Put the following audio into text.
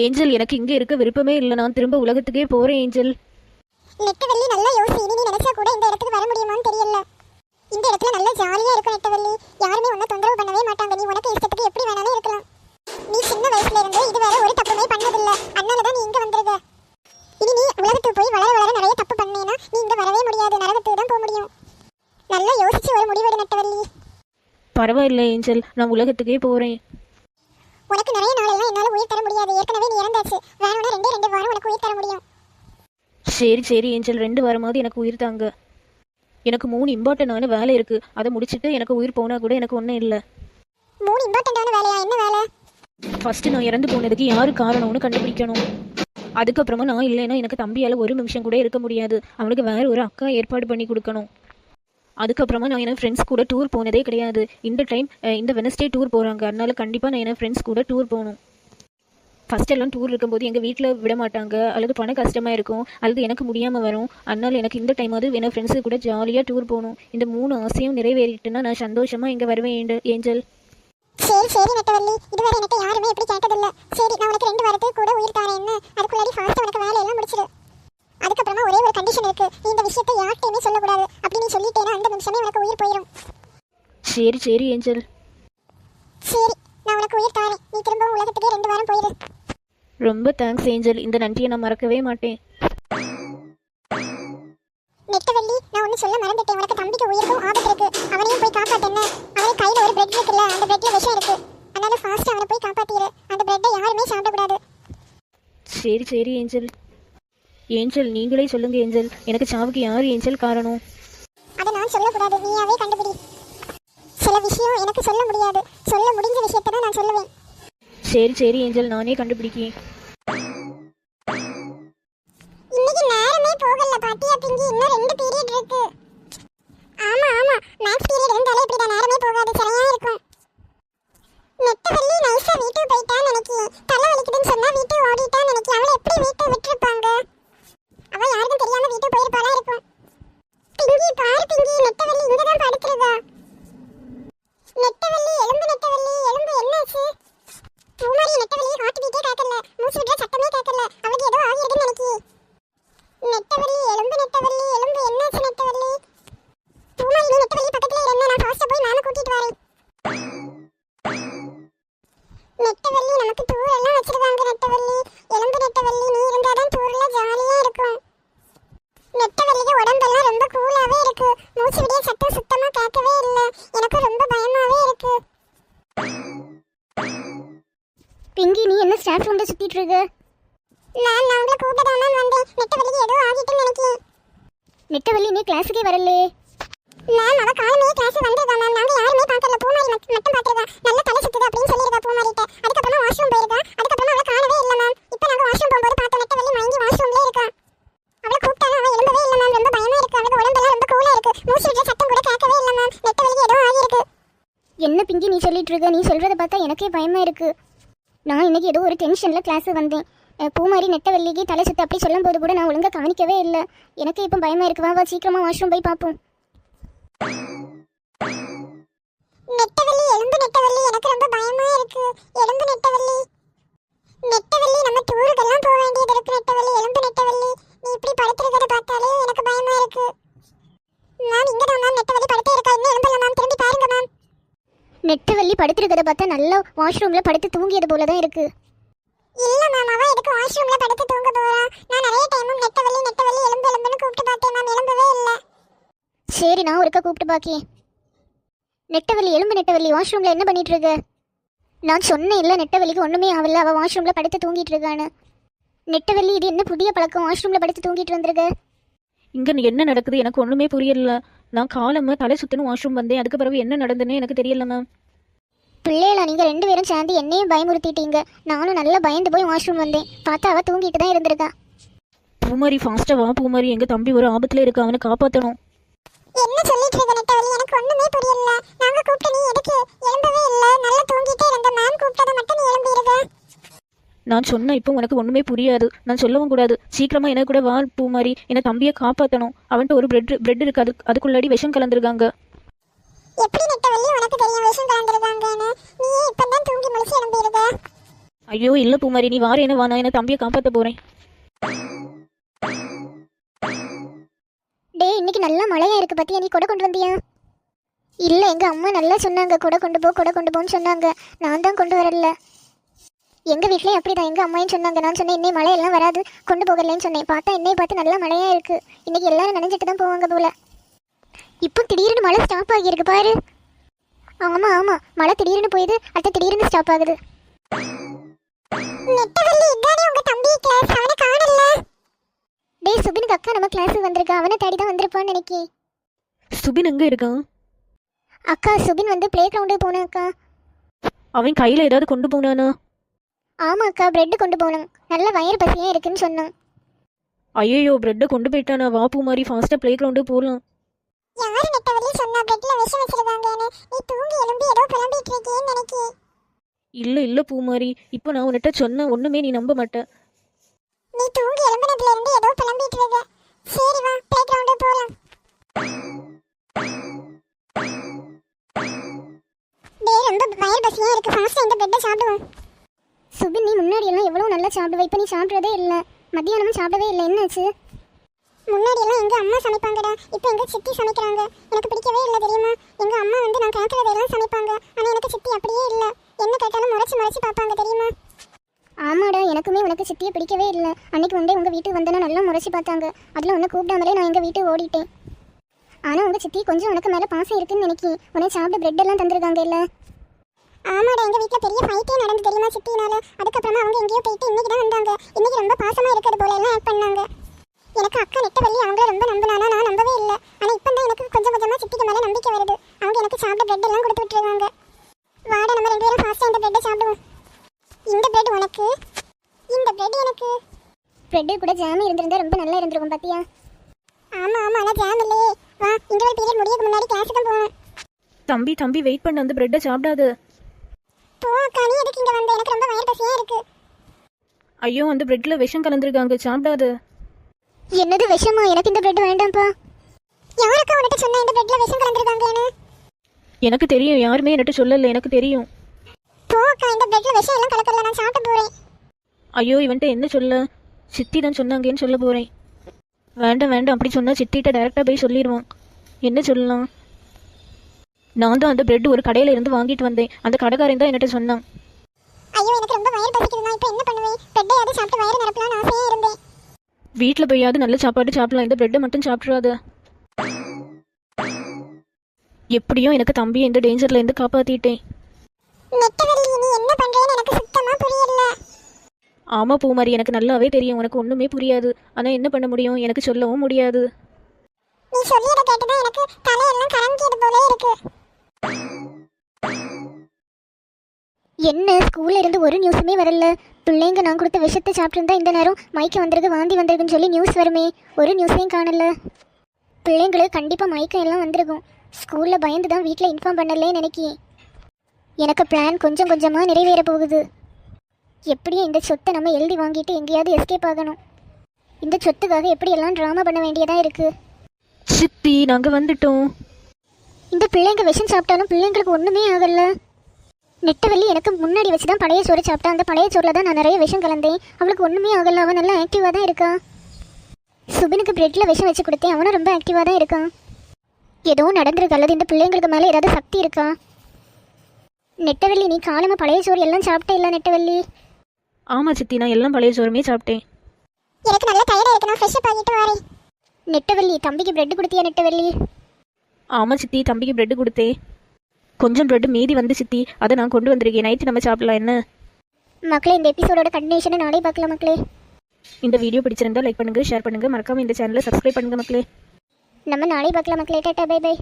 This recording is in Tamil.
ஏஞ்சல், எனக்கு இங்கே இருக்க விருப்பமே இல்லை. நான் திரும்ப உலகத்துக்கே போகிறேன் ஏஞ்சல். நெட்டவள்ளி, நல்லா யோசி. இனி நீ நினைச்சா கூட இந்த இடத்துக்கு வர முடியுமான்னு தெரியல. இந்த இடத்துல நல்லா ஜாலியா இருக்கும் நெட்டவள்ளி. யாருமே உன்னை தொந்தரவு பண்ணவே மாட்டாங்க. நீ உனக்கு இஷ்டத்துக்கு எப்படி வேணாலும் இருக்கலாம். நீ சின்ன வயசுல இருந்து இதுவரை ஒரு தப்புமே பண்ணதில்லை. அதனாலதான் நீ இங்க வந்திருக்க. இனி நீ உலகத்துக்கு போய் வளர வளர நிறைய தப்பு பண்ணேன்னா நீ இங்க வரவே முடியாது. நரகத்துக்கு தான் போக முடியும். நல்லா யோசிச்சு ஒரு முடிவெடு நெட்டவள்ளி. பரவாயில்லை ஏஞ்சல், நான் உலகத்துக்கே போகிறேன். உனக்கு நிறைய நாளெல்லாம் என்னால் உயிர் தர முடியாது. ஏற்கனவே நீ இறந்தாச்சு. வேணும்னா 2 வாரம் உனக்கு உயிர் தர முடியும். சரி சரி ஏஞ்சல், 2 வாரமாவது எனக்கு உயிர் தாங்க. எனக்கு 3 இம்பார்ட்டண்டான வேலை இருக்குது. அதை முடிச்சுட்டு எனக்கு உயிர் போனால் கூட எனக்கு ஒன்றும் இல்லை. 3 இம்பார்ட்டண்டான வேலையா? என்ன வேலை? ஃபஸ்ட்டு நான் இறந்து போனதுக்கு யார் காரணம்னு கண்டுபிடிக்கணும். அதுக்கப்புறமா நான் இல்லைன்னா எனக்கு தம்பியால் ஒரு நிமிஷம் கூட இருக்க முடியாது. அவனுக்கு வேறு ஒரு அக்கா ஏற்பாடு பண்ணி கொடுக்கணும். அதுக்கப்புறமா நான் என் ஃப்ரெண்ட்ஸ் கூட டூர் போனதே கிடையாது. இந்த டைம் இந்த வெனஸ்டே டூர் போகிறாங்க. அதனால கண்டிப்பாக நான் என் ஃப்ரெண்ட்ஸ் கூட டூர் போகணும். ஃபஸ்ட்டெல்லாம் டூர் இருக்கும்போது எங்கள் வீட்டில் விட மாட்டாங்க, அல்லது பணம் கஷ்டமாக இருக்கும், அல்லது எனக்கு முடியாமல் வரும். அதனால் எனக்கு இந்த டைமாவது என் ஃப்ரெண்ட்ஸு கூட ஜாலியாக டூர் போகணும். இந்த 3 ஆசையும் நிறைவேறிட்டுன்னா நான் சந்தோஷமாக இங்கே வருவேன் ஏஞ்சல். சரி சரி நெட்டவள்ளி, இதுவரை எனக்கு யாருமே எப்படி கேட்டதில்லை. சரி, நான் உனக்கு 2 வாரத்துக்கு கூட உயிர் தாரேன். என்ன, அதுக்குள்ளாடி ஃபாஸ்ட்டாக உனக்கு வேலையெல்லாம் முடிச்சிடு. அதுக்கப்புறமா ஒரே ஒரு கண்டிஷன் இருக்கு. நீ இந்த விஷயத்தை யார்கிட்டையுமே சொல்லக்கூடாது. அப்படி நீ சொல்லிட்டேன்னா அந்த நிமிஷமே உனக்கு உயிர் போயிடும். சரி சரி ஏஞ்சல். சரி, நான் உனக்கு உயிர் தாரேன். நீ திரும்பவும் உலகத்துக்கே 2 வாரம் போயிடு. ரொம்ப தேங்க்ஸ் ஏஞ்சல். இந்த நன்றியை நான் மறக்கவே மாட்டேன். நெட்டவள்ளி, நான் ஒன்று சொல்ல மறந்துட்டேன். உனக்கு தம்பிக்கு உயிருக்கும் ஆபத்து இருக்கு. அவனையும் போய் காப்பாத்தேன்னு. அவன் கையில் ஒரு பிரெட் இருக்குல்ல, அந்த பிரெட்ல விஷம் இருக்கு. அதனால ஃபாஸ்ட்டாக அவனை போய் காப்பாத்திடு. அந்த பிரெட்டை யாருமே சாப்பிடக்கூடாது. சரி சரி ஏஞ்சல். ஏஞ்சல், நீங்களே சொல்லுங்க ஏஞ்சல், எனக்கு சாவுக்கு யார் ஏஞ்சல் காரணம்? அதை நான் சொல்லக்கூடாது, நீயாவே கண்டுபிடி. சில விஷயம் எனக்கு சொல்ல முடியாது. சொல்ல முடிஞ்ச விஷயத்தை தான் நான் சொல்லுவேன். சரி சரி ஏஞ்சல், நானே கண்டுபிடிக்கேன். இன்னைக்கு நேரமே போகல பாட்டியா பிங்கி. இன்னும் 2 பீரியட் இருக்கு. ஆமா ஆமா, மேக்ஸ் பீரியட் இருந்தாலே இப்படி தான் நேரமே போகாது. சரியா இருக்கும். நெட்டவள்ளி நைஸா வீட்டுக்கு போயிட்டான்னு நினைக்கிறேன். தலை வலிக்குதுன்னு சொன்னா வீட்டுக்கு ஓடிட்டான்னு நினைக்கிறேன். அவளை எப்படி வீட்டை விட்டுருப்பாங்க? அவ யாருக்கும் தெரியாம வீட்டுக்கு போயிருப்பாளா இருக்கும். பிங்கி பாரு பிங்கி, நெட்டவள்ளி இங்க தான் படுத்துருக்கா. நெட்டவள்ளி எலும்பு, நெட்டவள்ளி எலும்பு, என்னாச்சு? பூமாரி நெட்டவள்ளி ஹார்ட் பீட்டே கேட்கல, மூச்சு விடுற சத்தமே கேட்கல. அவளுக்கு ஏதோ ஆகிருக்குன்னு நினைக்கிறேன். நெட்டவள்ளி எலும்பு, நெட்டவள்ளி எலும்பு, என்னாச்சு நெட்டவள்ளி? பூமாரி நீ நெட்டவள்ளி பக்கத்துல இருந்த, நான் ஃபாஸ்டா போய் மேல கூட்டிட்டு வரேன். நெட்டவள்ளி, நமக்கு டூர் எல்லாம் வச்சிருக்காங்க நெட்டவள்ளி. எலும்பு நெட்டவள்ளி, நீ இருந்தாதான் டூர்ல ஜாலியா இருக்கும். நெட்டவள்ளிக்கு உடம்பெல்லாம் ரொம்ப கூலாவே இருக்கு. மூச்சு விடிய சத்தம் சுத்தமா கேட்கவே இல்லை. எனக்கு ரொம்ப பயமாவே இருக்கு. பிங்கி, நீ என்ன ஸ்டாஃப் ரூம்ல சுத்திட்டு இருக்க? நான் உங்களை கூப்பிட்டதானே வந்தேன். நெட்டவள்ளிக்கு ஏதோ ஆகிட்டுன்னு நினைக்கிறேன். நெட்டவள்ளி, நீ கிளாஸுக்கே வரலே? மேம், அவ காலமே கிளாஸ் வந்திருக்கா மேம். நாங்க யாருமே பார்க்கல. பூமாரி மட்டும் பார்த்திருக்கா. நல்ல தலை சுத்துது அப்படின்னு சொல்லியிருக்கா பூமாரிட்ட. அதுக்கப்புறமா வாஷ்ரூம் போயிருக்கா. அதுக்கப்புறமா அவளை காணவே இல்லை மேம். இப்போ நாங்க வாஷ்ரூம் போகும்போது பார்த்தோம். நெட்டவள்ளி மயங்கி வாஷ்ரூம்லேயே இருக்கா. அவளை கூப்பிட்டாலும் அவள் எழும்பவே இல்லை மேம். ரொம்ப பயமா இருக்கு. அவளுக்கு உடம்பெல்லாம் ரொம்ப கூலா இருக்கு. மூச்சு விடுற சத்தம் கூட கேட்கவே இல்லை மேம். நெட்டவள்ளிக்கு ஏதோ ஆகியிருக்கு. என்ன பிங்கி நீ சொல்லிட்டு இருக்க? நீ சொல்றத பார்த்தா எனக்கே பயமா இருக்கு. நான் இன்னைக்கு ஏதோ ஒரு டென்ஷன்ல கிளாஸ் வந்தேன். பூமாரி நெட்டவள்ளிக்கு தலை சுத்து அப்படி சொல்லும் போது கூட நான் ஒழுங்கா கவனிக்கவே இல்லை. எனக்கு இப்போ பயமா இருக்கு. வா சீக்கிரமா வாஷ்ரூம் போய் பார்ப்போம். நெட்டவள்ளி எலும்பு, நெட்டவள்ளி எனக்கு ரொம்ப பயமா இருக்கு. எலும்பு நெட்டவள்ளி. நெட்டவள்ளி, நம்ம டூருக்கெல்லாம் போக வேண்டியது இருக்கு நெட்டவள்ளி. எலும்பு நெட்டவள்ளி, நீ இப்படி படுத்துறத பார்த்தாலே எனக்கு பயமா இருக்கு. மேம், இங்க தான் மேம் நெட்டவள்ளி படுத்தே இருக்கா. இன்னும் எலும்பல மேம். திரும்பி பாருங்க மேம். நெட்டவள்ளி படுத்திருக்கிறத பார்த்தா நல்லா வாஷ்ரூம்ல படுத்து தூங்கியது போல தான் இருக்கு. இல்ல மேம், அவ எதுக்கு வாஷ்ரூம்ல படுத்து தூங்க போறா? நான் நிறைய டைமும் நெட்டவள்ளி நெட்டவள்ளி எலும்பு எலும்புன்னு கூப்பிட்டு பார்த்தேன் மேம். எலும்பவே இல்ல. சரி, நான் ஒருக்கா கூப்பிட்டு பாக்கேன். நெட்டவள்ளி, எலும்பு நெட்டவள்ளி, வாஷ்ரூம்ல என்ன பண்ணிட்டு இருக்க? நான் சொன்னேன் இல்லை நெட்டவள்ளிக்கு ஒண்ணுமே ஆகல, அவ வாஷ்ரூம்ல படுத்து தூங்கிட்டு இருக்கான்னு. நெட்டவள்ளி, இது என்ன புதிய பழக்கம்? வாஷ்ரூம்ல படுத்து தூங்கிட்டு வந்திருக்க? இங்கே என்ன நடக்குது எனக்கு ஒன்றுமே புரியல. நான் காலமாக தலை சுத்தணும் வாஷ்ரூம் வந்தேன். அதுக்கு பிறகு என்ன நடந்துன்னு எனக்கு தெரியல மேம். பிள்ளைகளா, நீங்கள் 2 பேரும் சேர்ந்து என்னையும் பயமுறுத்திட்டீங்க. நானும் நல்லா பயந்து போய் வாஷ்ரூம் வந்தேன். பார்த்தா அவள் தூங்கிட்டு தான் இருந்திருக்கா. பூமாரி, ஃபாஸ்ட்டாக வா பூமாரி. எங்கள் தம்பி ஒரு ஆபத்தில் இருக்கு, அவனை காப்பாற்றணும். என்ன சொல்லிட்டு இருக்க நெட்டவள்ளி? எனக்கு ஒண்ணுமே புரியல. நாங்க கூப்பிட்ட நீ எதுக்கு எலும்பவே இல்ல? நல்லா தூங்கிட்டே இருந்த மேம். கூப்பிட்டத மட்டும் நீ எலும்பி இருக்க. நான் சொன்ன இப்போ உனக்கு ஒன்றுமே புரியாது. நான் சொல்லவும் கூடாது. சீக்கிரமாக என்ன கூட வா பூமாரி. என்னை தம்பியை காப்பாற்றணும். அவன்கிட்ட ஒரு பிரெட் இருக்கு, அதுக்குள்ளாடி விஷம் கலந்துருக்காங்க. எப்படி நெட்டவள்ளி உனக்கு தெரியும் விஷம் கலந்துருக்காங்கன்னு? நீ இப்பதான் தூங்கி முழிச்சு எலும்பி இருக்க. ஐயோ இல்லை பூமாரி, நீ வாரேன்னு வா, நான் என்ன தம்பியை காப்பாற்ற போகிறேன். டேய் இன்னைக்கு நல்லா மழையா இருக்கு பத்தியா, நீ கொடை கொண்டு வந்தியா? இல்லை எங்கள் அம்மா நல்லா சொன்னாங்க, கொடை கொண்டு போன்னு சொன்னாங்க. நான் தான் கொண்டு வரல. எங்கள் வீட்லேயும் அப்படி தான், எங்கள் அம்மாயும் சொன்னாங்க. நான் சொன்னேன் இன்னை மழையெல்லாம் வராது, கொண்டு போகலன்னு சொன்னேன். பார்த்தா என்னை பார்த்து நல்லா மழையா இருக்கு. இன்னைக்கு எல்லாரும் நனைஞ்சிட்டு தான் போவாங்க போல. இப்போ திடீர்னு மழை ஸ்டாப் ஆகியிருக்கு பாரு. ஆமாம் மழை திடீர்னு போயிது, அடுத்த திடீர்னு ஸ்டாப் ஆகுது. நெட்டவள்ளி இதானே உங்க தம்பி கிளாஸ், அவனை காணல. டேய் சுபினுக்கு அக்கா நம்ம கிளாஸுக்கு வந்திருக்கா, அவனை தேடி தான் வந்திருப்பான்னு நினைக்கேன். சுபின் எங்கே இருக்கான்? அக்கா சுபின் வந்து ப்ளே கிரவுண்டுக்கு போனேன் அக்கா. அவன் கையில் ஏதாவது கொண்டு போனானா? ஆமாம் அக்கா, பிரெட்டு கொண்டு போனோம். நல்ல வயிறு பசியாக இருக்குன்னு சொன்னான். ஐயோ பிரெட்டை கொண்டு போயிட்டானா? வா பூமாரி, ஃபாஸ்ட்டாக ப்ளே கிரவுண்டு போகலாம். யாரு நெட்டவள்ளி சொன்னா பிரெட்ல விஷம் வச்சிருக்காங்கன்னு? நீ தூங்கி எழும்பி ஏதோ புலம்பிட்டு இருக்கேன்னு நினைக்கேன். இல்லை பூமாரி, இப்போ நான் உன்கிட்ட சொன்ன ஒன்றுமே நீ நம்ப மாட்டேன். நீ தூங்கி எழும்பினதுல இருந்து ஏதோ புலம்பிட்டு இருக்க. சரி வா ப்ளே கிரவுண்டு போலாம். டேய் ரொம்ப வயிறு பசியா இருக்கு, ஃபாஸ்டா இந்த பிரெட்டை சாப்பிடுவோம். சுபின் நீ முன்னாடி எல்லாம் எவ்வளோ நல்லா சாப்பிடுவ, இப்போ நீ சாப்பிட்றதே இல்லை. மத்தியானமும் சாப்பிடவே இல்லை, என்னாச்சு? முன்னாடி எல்லாம் எங்க அம்மா சமைப்பாங்கடா, இப்போ எங்க சித்தி சமைக்கிறாங்க. எனக்கு பிடிக்கவே இல்லை தெரியுமா? எங்க அம்மா வந்து நான் கேட்கறதெல்லாம் சமைப்பாங்க, ஆனா எனக்கு சித்தி அப்படியே இல்லை. என்ன கேட்டாலும் முறைச்சு பார்ப்பாங்க தெரியுமா? ஆமாடா, எனக்குமே உனக்கு சித்தியை பிடிக்கவே இல்லை. அன்னைக்கு ஒன்றே உங்கள் வீட்டுக்கு வந்தேன்னா நல்லா முறைச்சி பார்த்தாங்க. அதில் உன்னை கூப்பிடாமலே நான் எங்கள் வீட்டுக்கு ஓடிட்டேன். ஆனால் உங்கள் சித்தி கொஞ்சம் உனக்கு மேலே பாசம் இருக்குன்னு நினைக்கி உன்னை சாப்பிட பிரெட் எல்லாம் தந்துருக்காங்க இல்லை? ஆமாடா, எங்க வீட்ல பெரிய ஃபைட்டே நடந்து தெரியுமா சித்தினால. அதுக்கப்புறமா அவங்க எங்கேயோ போயிட்டு இன்னைக்கு தான் வந்தாங்க. இன்னைக்கு ரொம்ப பாசமா இருக்கிறது போல எல்லாம் ஆக்ட் பண்ணாங்க. எனக்கு அக்கா நெட்டவள்ளி அவங்கள ரொம்ப நம்பினானா, நான் நம்பவே இல்லை. ஆனா இப்போ தான் எனக்கு கொஞ்சம் கொஞ்சமா சித்திக்கு மேலே நம்பிக்கை வருது. அவங்க எனக்கு சாப்பிட பிரெட் எல்லாம் கொடுத்து விட்டுருக்காங்க. வாடா நம்ம ரெண்டு பேரும் ஃபாஸ்டா இந்த பிரெட்டை சாப்பிடுவோம். இந்த பிரெட் உனக்கு, இந்த பிரெட் எனக்கு. பிரெட்டு கூட ஜாம் இருந்திருந்தா ரொம்ப நல்லா இருந்திருக்கும் பார்த்தியா? ஆமா ஆனா ஜாம் இல்லையே. வா இன்டர்வல் பீரியட் முடியக்கு முன்னாடி கிளாஸுக்கு தான் போவோம். தம்பி வெயிட் பண்ண, அந்த பிரெட்டை சாப்பிடாது. போ அக்கா, நீ எதுக்கு இங்க வந்த? எனக்கு ரொம்ப வயிறு பசியா இருக்கு. ஐயோ அந்த பிரெட்டில் விஷம் கலந்துருக்காங்க, சாப்பிடாது. என்னது விஷமா? எனக்கு இந்த பிரெட் வேண்டாம்ப்பா. யாருக்கா உன்கிட்ட சொன்னா இந்த பிரெட்ல விஷம் கலந்துருக்காங்கன்னு? எனக்கு தெரியும், யாருமே என்கிட்ட சொல்லலை, எனக்கு தெரியும். போ அக்கா, இந்த பிரெட்ல விஷம் எல்லாம் கலக்கல, நான் சாப்பிட போறேன். ஐயோ இவன்ட்ட என்ன சொல்ல? சித்தி தான் சொன்னாங்கன்னு சொல்ல போகிறேன். வேண்டாம் அப்படி சொன்னால் சித்திகிட்ட டைரெக்டாக போய் சொல்லிடுவான். என்ன சொல்லலாம்? நான் தான் அந்த பிரெட் ஒரு கடையில் இருந்து வாங்கிட்டு வந்தேன், அந்த கடைக்காரன் தான் என்கிட்ட சொன்னான். ஐயோ எனக்கு ரொம்ப வயிறு பசிக்குது, நான் இப்போ என்ன பண்ணுவேன்? பிரெட்டையாவது சாப்பிட்டு வயிறு நிரப்பலாம்னு ஆசையா இருந்தேன். வீட்டில் போயாவது நல்ல சாப்பாடு சாப்பிடலாம், இந்த பிரெட்டை மட்டும் சாப்பிட்றாத. எப்படியோ எனக்கு தம்பியை இந்த டேஞ்சர்லேருந்து காப்பாற்றிட்டேன். நெட்டவள்ளி நீ என்ன பண்றேன்னு எனக்கு சுத்தமா புரியல. ஆமாம் பூமாரி, எனக்கு நல்லாவே தெரியும் உனக்கு ஒன்றுமே புரியாது. ஆனால் என்ன பண்ண முடியும், எனக்கு சொல்லவும் முடியாது. நீ சொல்லியதை கேட்டுதான் எனக்கு தலையெல்லாம் கலங்கியது போல இருக்கு. என்ன ஸ்கூல்ல இருந்து ஒரு நியூஸுமே வரல. பிள்ளைங்க நான் கொடுத்த விஷத்தை சாப்பிட்டுருந்தா இந்த நேரம் மயக்கம் வந்திருக்கு, வாந்தி வந்திருக்குன்னு சொல்லி நியூஸ் வருமே. ஒரு நியூஸையும் காணல. பிள்ளைங்களுக்கு கண்டிப்பாக மயக்கம் எல்லாம் வந்திருக்கும். ஸ்கூலில் பயந்து தான் வீட்டில் இன்ஃபார்ம் பண்ணலே நினைக்கிறேன். எனக்கு பிளான் கொஞ்சம் கொஞ்சமாக நிறைவேற போகுது. எப்படியும் இந்த சொத்தை நம்ம எழுதி வாங்கிட்டு எங்கேயாவது எஸ்கேப் ஆகணும். இந்த சொத்துக்காக எப்படியெல்லாம் ட்ராமா பண்ண வேண்டியதாக இருக்குது. சித்தி நாங்கள் வந்துட்டோம். இந்த பிள்ளைங்க விஷம் சாப்பிட்டாலும் பிள்ளைங்களுக்கு ஒன்றுமே ஆகலை. நெட்டவள்ளி எனக்கு முன்னாடி வச்சு தான் பழைய சோறு சாப்பிட்டா. அந்த பழைய சோறில் தான் நான் நிறைய விஷம் கலந்தேன். அவளுக்கு ஒன்றுமே ஆகலை, அவன் நல்லா ஆக்டிவாக தான் இருக்கா. சுபினுக்கு பிரெட்டில் விஷம் வச்சு கொடுத்தேன், அவனும் ரொம்ப ஆக்டிவாக தான் இருக்கான். ஏதோ நடந்திருக்கு, அல்லது இந்த பிள்ளைங்களுக்கு மேலே ஏதாவது சக்தி இருக்கா? நெட்டவள்ளி நீ காலமாக பழைய சோறு எல்லாம் சாப்பிட்டே இல்லை நெட்டவள்ளி? ஆமாம் சித்தி, நான் எல்லாம் பழைய சோறுமே சாப்பிட்டேன். எனக்கு நல்லா டயர்டா இருக்கு, நான் ஃப்ரெஷ் அப் ஆகிட்டு வரேன். நெட்டவள்ளி தம்பிக்கு பிரெட் கொடுத்தியா நெட்டவள்ளி? ஆமாம் சித்தி, தம்பிக்கு பிரெட் கொடுத்தேன். கொஞ்சம் பிரெட் மீதி வந்து சித்தி, அதை நான் கொண்டு வந்திருக்கேன். நைட்டு நம்ம சாப்பிடலாம் என்ன? மக்களே இந்த எபிசோடோட கண்டினியூஷனை நாளே பார்க்கலாம் மக்களே. இந்த வீடியோ பிடிச்சிருந்தா லைக் பண்ணுங்கள், ஷேர் பண்ணுங்கள், மறக்காமல் இந்த சேனலை சப்ஸ்கிரைப் பண்ணுங்கள் மக்களே. நம்ம நாளை பார்க்கலாம் மக்களே. Tata bye by.